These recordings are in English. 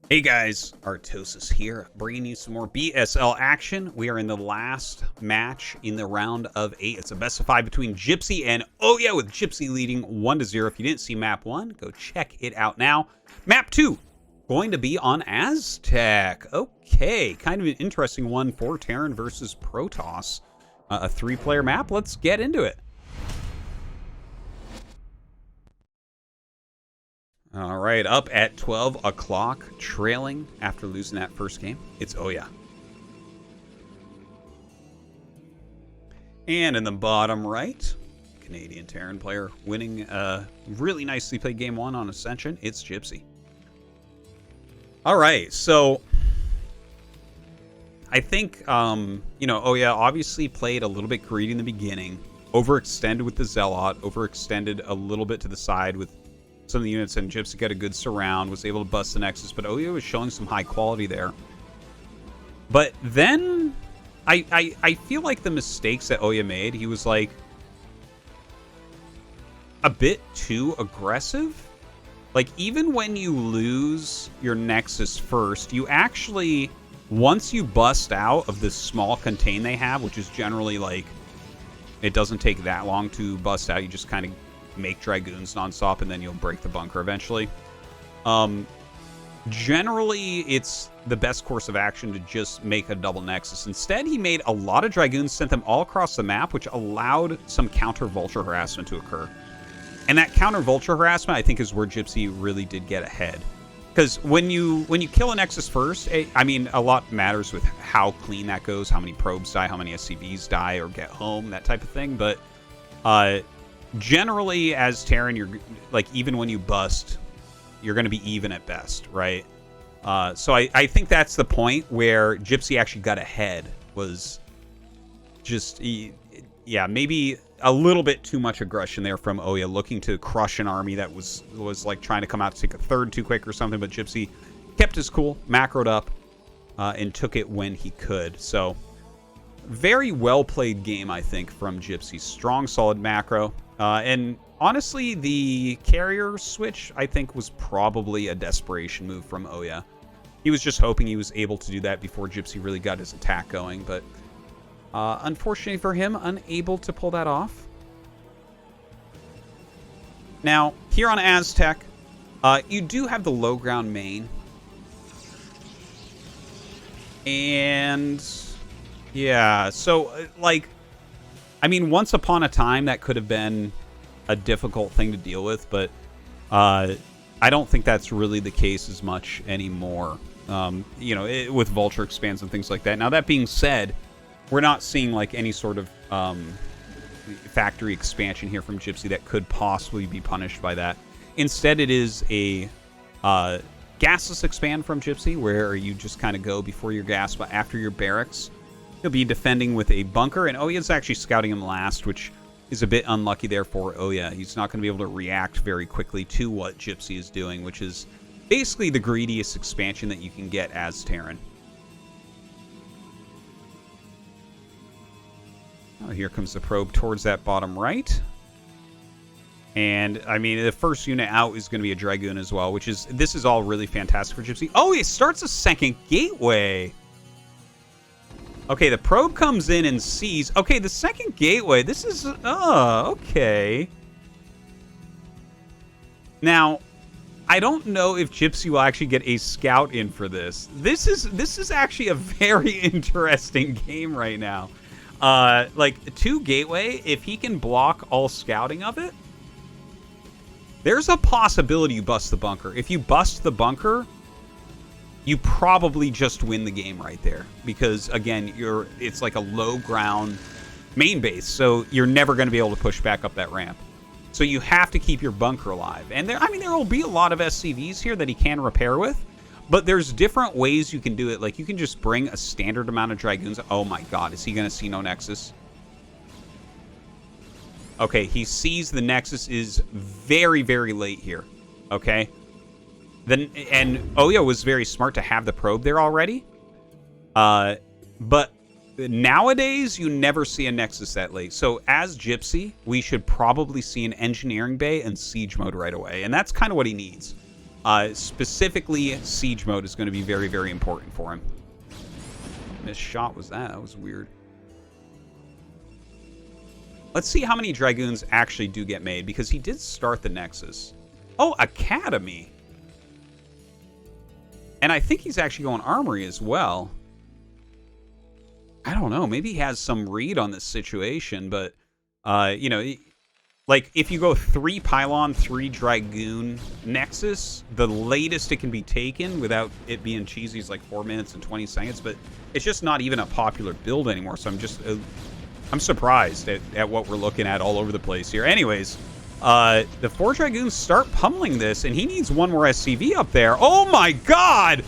Hey guys, Artosis here, bringing you some more BSL action. We are in the last match in the round of 8. It's a best of 5 between Gypsy and Oya, with Gypsy leading 1-0. If you didn't see map 1, go check it out now. Map 2, going to be on Aztec. Okay, kind of an interesting one for Terran versus Protoss. A 3-player map. Let's get into it. All right, up at 12 o'clock, trailing after losing that first game, it's Oya. And in the bottom right, Canadian Terran player winning a really nicely played game 1 on Ascension, it's Gypsy. All right, so I think, Oya obviously played a little bit greedy in the beginning, overextended with the Zealot, overextended a little bit to the side with some of the units, and Gypsy got a good surround, was able to bust the Nexus, but Oya was showing some high quality there. But then, I feel like the mistakes that Oya made, he was like a bit too aggressive. Like, even when you lose your Nexus first, you actually, once you bust out of this small contain they have, which is generally like, it doesn't take that long to bust out, you just kind of make Dragoons nonstop, and then you'll break the bunker eventually. Generally, it's the best course of action to just make a double Nexus. Instead, he made a lot of Dragoons, sent them all across the map, which allowed some counter Vulture harassment to occur. And that counter Vulture harassment, I think, is where Gypsy really did get ahead. Because when you kill a Nexus first, I mean, a lot matters with how clean that goes, how many probes die, how many SCVs die or get home, that type of thing. But generally, as Terran, you're like, even when you bust, you're going to be even at best, right? So I think that's the point where Gypsy actually got ahead, was just, yeah, maybe a little bit too much aggression there from Oya, looking to crush an army that was like trying to come out to take a third too quick or something, but Gypsy kept his cool, macroed up, and took it when he could. So very well played game, I think, from Gypsy. Strong, solid macro. And honestly, the carrier switch, I think, was probably a desperation move from Oya. He was just hoping he was able to do that before Gypsy really got his attack going, but unfortunately for him, unable to pull that off. Now, here on Aztec, you do have the low ground main. And yeah, so, like, I mean, once upon a time, that could have been a difficult thing to deal with, but I don't think that's really the case as much anymore, with Vulture expands and things like that. Now, that being said, we're not seeing, like, any sort of factory expansion here from Gypsy that could possibly be punished by that. Instead, it is a gasless expand from Gypsy, where you just kind of go before your gas, but after your barracks. He'll be defending with a bunker, and Oya's actually scouting him last, which is a bit unlucky there for Oya. He's not going to be able to react very quickly to what Gypsy is doing, which is basically the greediest expansion that you can get as Terran. Oh, here comes the probe towards that bottom right. And, I mean, the first unit out is going to be a Dragoon as well, this is all really fantastic for Gypsy. Oh, he starts a second gateway. Okay, the probe comes in and sees. Okay, the second gateway. This is... Oh, okay. Now, I don't know if Gypsy will actually get a scout in for this. This is actually a very interesting game right now. Like, 2 gateway, if he can block all scouting of it, there's a possibility you bust the bunker. If you bust the bunker, you probably just win the game right there, because again, it's like a low ground main base, so you're never going to be able to push back up that ramp. So you have to keep your bunker alive. And there will be a lot of SCVs here that he can repair with, but there's different ways you can do it. Like, you can just bring a standard amount of Dragoons. Oh my god, is he going to see no Nexus? Okay, he sees the Nexus is very, very late here. Okay. And Oya was very smart to have the probe there already. But nowadays, you never see a Nexus that late. So as Gypsy, we should probably see an engineering bay and siege mode right away. And that's kind of what he needs. Specifically, siege mode is going to be very, very important for him. Missed shot was that? That was weird. Let's see how many Dragoons actually do get made, because he did start the Nexus. Oh, Academy. And I think he's actually going Armory as well. I don't know. Maybe he has some read on this situation, but, you know, like, if you go 3 Pylon, 3 Dragoon Nexus, the latest it can be taken without it being cheesy is like 4 minutes and 20 seconds, but it's just not even a popular build anymore, so I'm surprised at what we're looking at all over the place here. Anyways, the 4 Dragoons start pummeling this, and he needs 1 more SCV up there. Oh my god!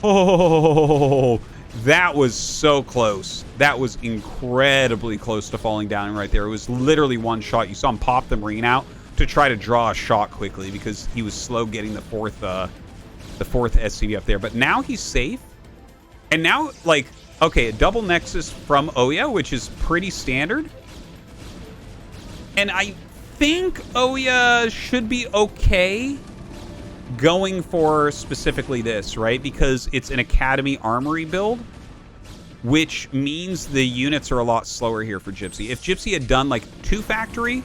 Oh, that was so close. That was incredibly close to falling down right there. It was literally 1 shot. You saw him pop the Marine out to try to draw a shot quickly because he was slow getting the fourth SCV up there. But now he's safe. And now, like, okay, a double Nexus from Oya, which is pretty standard. And I think Oya should be okay going for specifically this, right? Because it's an Academy Armory build, which means the units are a lot slower here for Gypsy. If Gypsy had done, like, 2 Factory,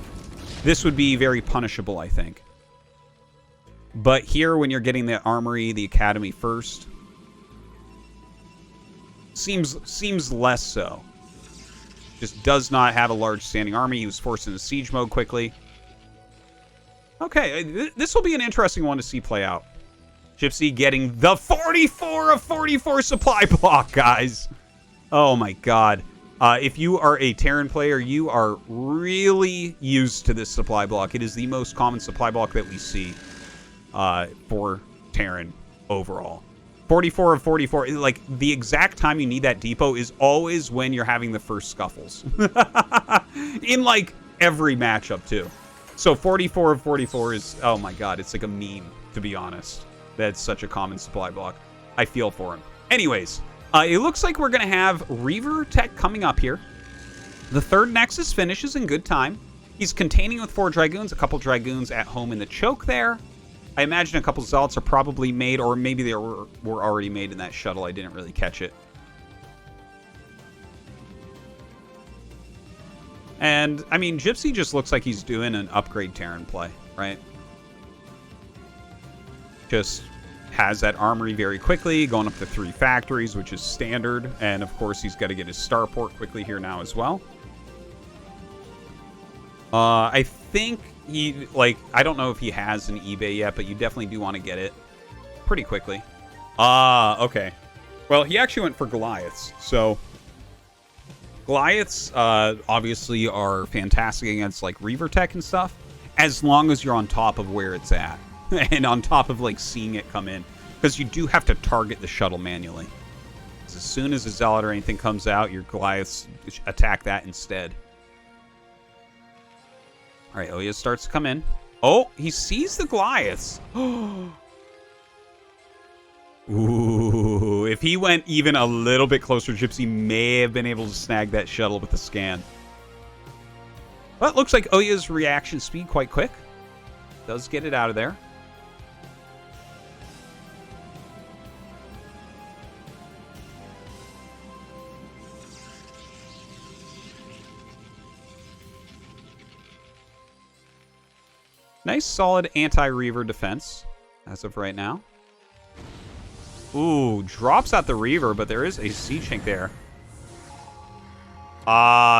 this would be very punishable, I think. But here, when you're getting the Armory, the Academy first, seems less so. Just does not have a large standing army. He was forced into siege mode quickly. Okay, this will be an interesting one to see play out. Gypsy getting the 44 of 44 supply block, guys. Oh my god. If you are a Terran player, you are really used to this supply block. It is the most common supply block that we see for Terran overall. 44 of 44. Like, the exact time you need that depot is always when you're having the first scuffles. In, like, every matchup, too. So 44 of 44 is, oh my god, it's like a meme, to be honest. That's such a common supply block. I feel for him. Anyways, it looks like we're going to have Reaver tech coming up here. The 3rd Nexus finishes in good time. He's containing with 4 Dragoons, a couple Dragoons at home in the choke there. I imagine a couple Zealots are probably made, or maybe they were already made in that shuttle. I didn't really catch it. And, I mean, Gypsy just looks like he's doing an upgrade Terran play, right? Just has that armory very quickly, going up to 3 factories, which is standard. And, of course, he's got to get his starport quickly here now as well. I think he, like, I don't know if he has an eBay yet, but you definitely do want to get it pretty quickly. Okay. Well, he actually went for Goliaths, so Goliaths obviously are fantastic against, like, Reaver tech and stuff, as long as you're on top of where it's at and on top of, like, seeing it come in, because you do have to target the shuttle manually. As soon as a Zealot or anything comes out, your Goliaths attack that instead. All right, Oya starts to come in. Oh, he sees the Goliaths. Ooh, if he went even a little bit closer, Gypsy may have been able to snag that shuttle with the scan. Well, it looks like Oya's reaction speed quite quick. Does get it out of there. Nice, solid anti-Reaver defense as of right now. Ooh, drops out the Reaver, but there is a siege tank there.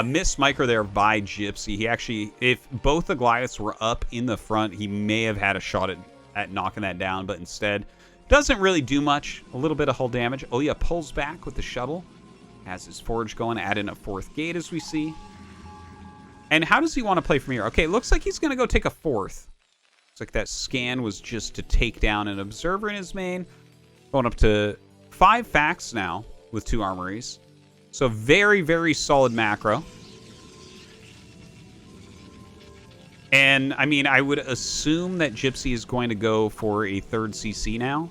Missed micro there by Gypsy. He actually, if both the Goliaths were up in the front, he may have had a shot at knocking that down, but instead doesn't really do much. A little bit of hull damage. Oya pulls back with the shuttle. Has his forge going, add in a 4th gate as we see. And how does he want to play from here? Okay, looks like he's going to go take a 4th. Looks like that scan was just to take down an observer in his main. Going up to 5 facts now with 2 armories. So very, very solid macro. And, I mean, I would assume that Gypsy is going to go for a 3rd CC now.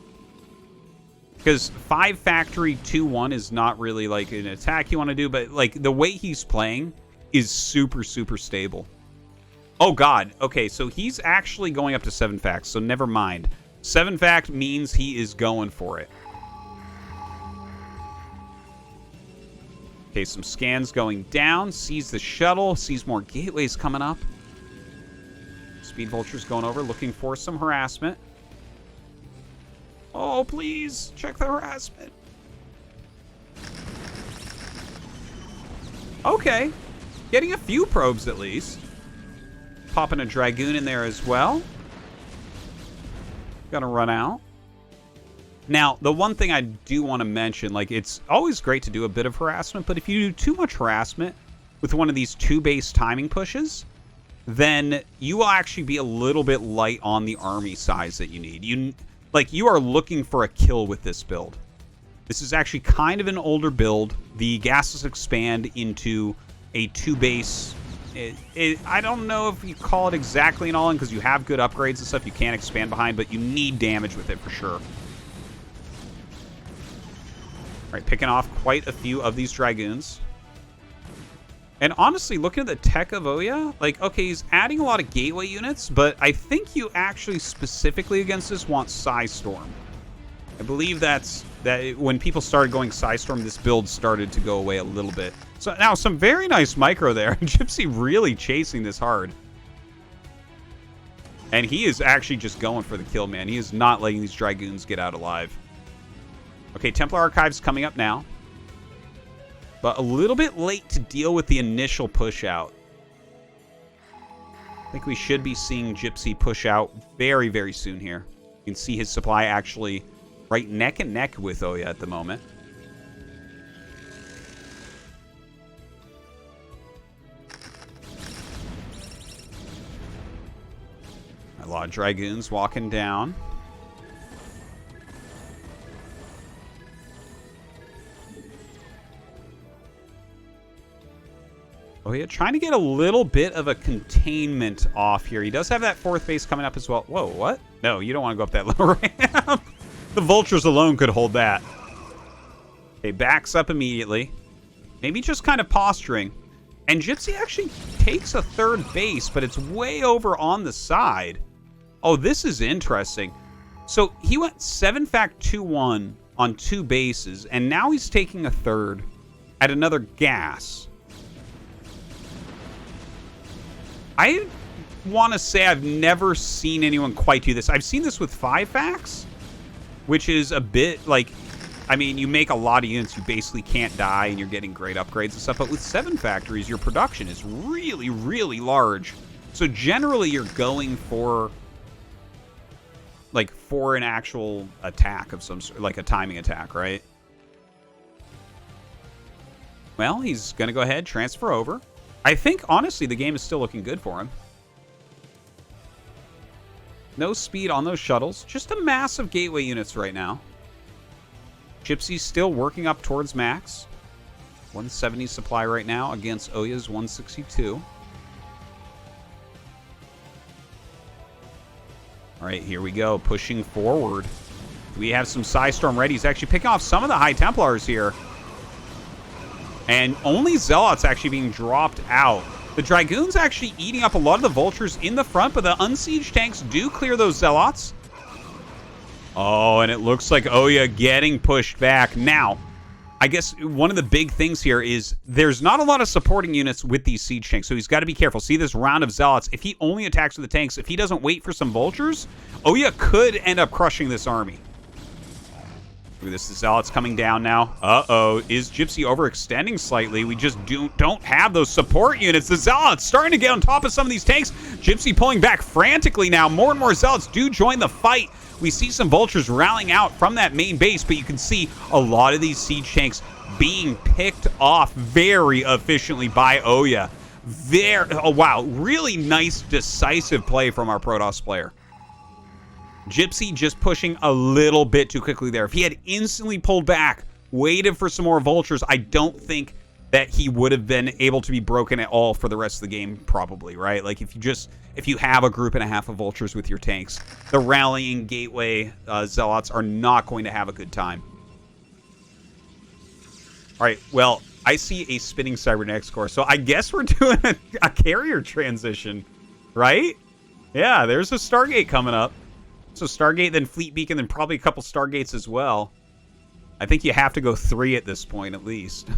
Because 5 factory, 2-1 is not really like an attack you want to do. But, like, the way he's playing is super, super stable. Oh, God. Okay, so he's actually going up to 7 facts, so never mind. 7 fact means he is going for it. Okay, some scans going down. Sees the shuttle. Sees more gateways coming up. Speed vultures going over, looking for some harassment. Oh, please, check the harassment. Okay, getting a few probes at least. Popping a Dragoon in there as well. Gonna run out. Now, the one thing I do want to mention, like, it's always great to do a bit of harassment, but if you do too much harassment with one of these 2-base timing pushes, then you will actually be a little bit light on the army size that you need. You are looking for a kill with this build. This is actually kind of an older build. The gases expand into a 2-base. I don't know if you call it exactly an all-in because you have good upgrades and stuff you can expand behind, but you need damage with it for sure. All right, picking off quite a few of these Dragoons. And honestly, looking at the tech of Oya, like, okay, he's adding a lot of gateway units, but I think you actually specifically against this want Psystorm. I believe that when people started going Psystorm, this build started to go away a little bit. So now some very nice micro there. Gypsy really chasing this hard. And he is actually just going for the kill, man. He is not letting these Dragoons get out alive. Okay, Templar Archives coming up now. But a little bit late to deal with the initial push out. I think we should be seeing Gypsy push out very, very soon here. You can see his supply actually right neck and neck with Oya at the moment. A lot of Dragoons walking down. Oh, yeah, trying to get a little bit of a containment off here. He does have that 4th base coming up as well. Whoa, what? No, you don't want to go up that little ramp. The vultures alone could hold that. Okay, backs up immediately. Maybe just kind of posturing. And Gypsy actually takes a 3rd base, but it's way over on the side. Oh, this is interesting. So he went 7 fact 2-1 on 2 bases, and now he's taking a 3rd at another gas. I want to say I've never seen anyone quite do this. I've seen this with 5 facts, which is a bit like, I mean, you make a lot of units, you basically can't die, and you're getting great upgrades and stuff. But with 7 factories, your production is really, really large. So generally, you're going for, like, for an actual attack of some sort, like a timing attack, right? Well, he's going to go ahead, transfer over. I think, honestly, the game is still looking good for him. No speed on those shuttles. Just a mass of gateway units right now. Gypsy's still working up towards max. 170 supply right now against Oya's 162. All right, here we go. Pushing forward. We have some Psystorm ready. He's actually picking off some of the High Templars here. And only Zealots actually being dropped out. The Dragoons actually eating up a lot of the Vultures in the front, but the unsieged tanks do clear those Zealots. Oh, and it looks like Oya getting pushed back. Now, I guess one of the big things here is there's not a lot of supporting units with these siege tanks, so he's got to be careful. See this round of Zealots. If he only attacks with the tanks, if he doesn't wait for some Vultures, Oya could end up crushing this army. Look at this, the Zealots coming down now. Uh-oh, is Gypsy overextending slightly? We just don't have those support units. The Zealots starting to get on top of some of these tanks. Gypsy pulling back frantically now. More and more Zealots do join the fight. We see some Vultures rallying out from that main base, but you can see a lot of these siege tanks being picked off very efficiently by Oya. Oh, wow, really nice, decisive play from our Protoss player. Gypsy just pushing a little bit too quickly there. If he had instantly pulled back, waited for some more Vultures, I don't think that he would have been able to be broken at all for the rest of the game, probably, right? Like, if you have a group and a half of Vultures with your tanks, the rallying gateway Zealots are not going to have a good time. All right, well, I see a spinning cybernetics core, so I guess we're doing a carrier transition, right? Yeah, there's a Stargate coming up. So Stargate, then Fleet Beacon, then probably a couple Stargates as well. I think you have to go 3 at this point, at least.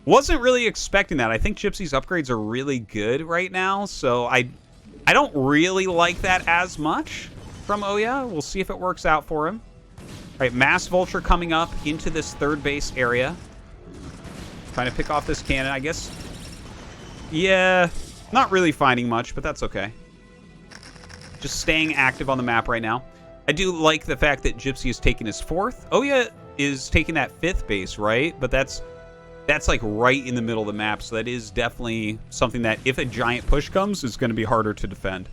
Wasn't really expecting that. I think Gypsy's upgrades are really good right now, so I don't really like that as much from Oya. We'll see if it works out for him. All right, Mass Vulture coming up into this third base area. Trying to pick off this cannon, I guess. Yeah, not really finding much, but that's okay. Just staying active on the map right now. I do like the fact that Gypsy is taking his 4th. Oya is taking that 5th base, right? But that's like right in the middle of the map, so that is definitely something that if a giant push comes, is going to be harder to defend.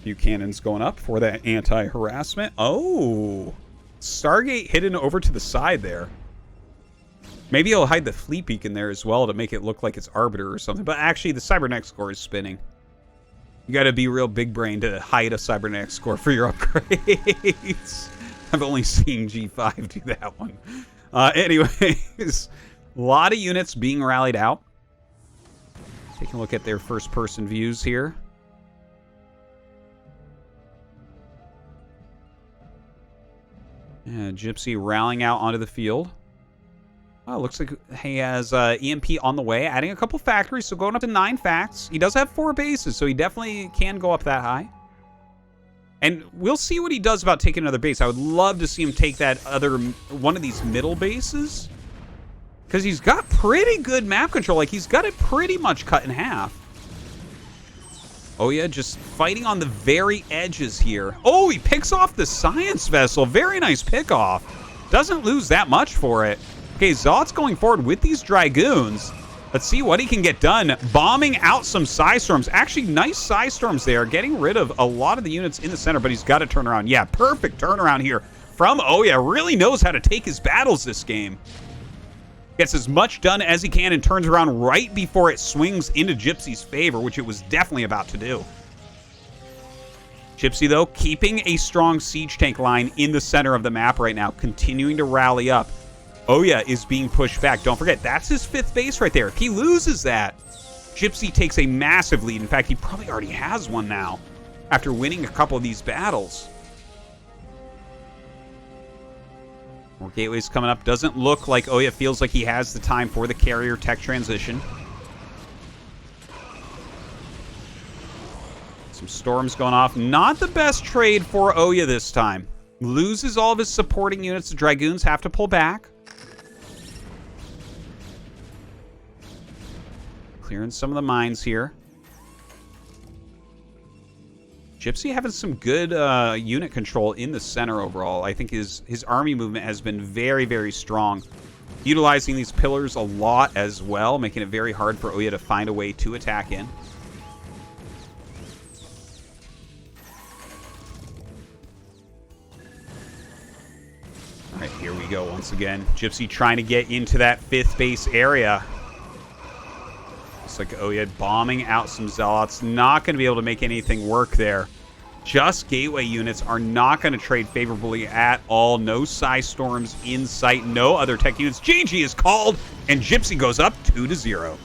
Few cannons going up for that anti-harassment. Oh, Stargate hidden over to the side there. Maybe he'll hide the Fleet Beacon there as well to make it look like it's Arbiter or something. But actually, the Cybernetic score is spinning. You got to be real big brain to hide a Cybernetic score for your upgrades. I've only seen G5 do that one. Anyways, a lot of units being rallied out. Taking a look at their first-person views here. Yeah, Gypsy rallying out onto the field. Oh, looks like he has EMP on the way, adding a couple factories, so going up to 9 facts. He does have 4 bases, so he definitely can go up that high. And we'll see what he does about taking another base. I would love to see him take that other one of these middle bases, because he's got pretty good map control. Like, he's got it pretty much cut in half. Oh, yeah, just fighting on the very edges here. Oh, he picks off the science vessel. Very nice pickoff. Doesn't lose that much for it. Okay, Zot's going forward with these Dragoons. Let's see what he can get done. Bombing out some Psystorms. Actually, nice Psystorms there. Getting rid of a lot of the units in the center, but he's got to turn around. Yeah, perfect turnaround here from Oya. Really knows how to take his battles this game. Gets as much done as he can and turns around right before it swings into Gypsy's favor, which it was definitely about to do. Gypsy, though, keeping a strong siege tank line in the center of the map right now, continuing to rally up. Oya is being pushed back. Don't forget, that's his 5th base right there. If he loses that, Gypsy takes a massive lead. In fact, he probably already has one now after winning a couple of these battles. More gateways coming up. Doesn't look like Oya feels like he has the time for the carrier tech transition. Some storms going off. Not the best trade for Oya this time. Loses all of his supporting units. The Dragoons have to pull back. Clearing some of the mines here. Gypsy having some good unit control in the center overall. I think his army movement has been very, very strong. Utilizing these pillars a lot as well, making it very hard for Oya to find a way to attack in. All right, here we go once again. Gypsy trying to get into that 5th base area. Looks like Oya bombing out some Zealots. Not going to be able to make anything work there. Just gateway units are not going to trade favorably at all. No Psystorms in sight. No other tech units. GG is called, and Gypsy goes up 2-0.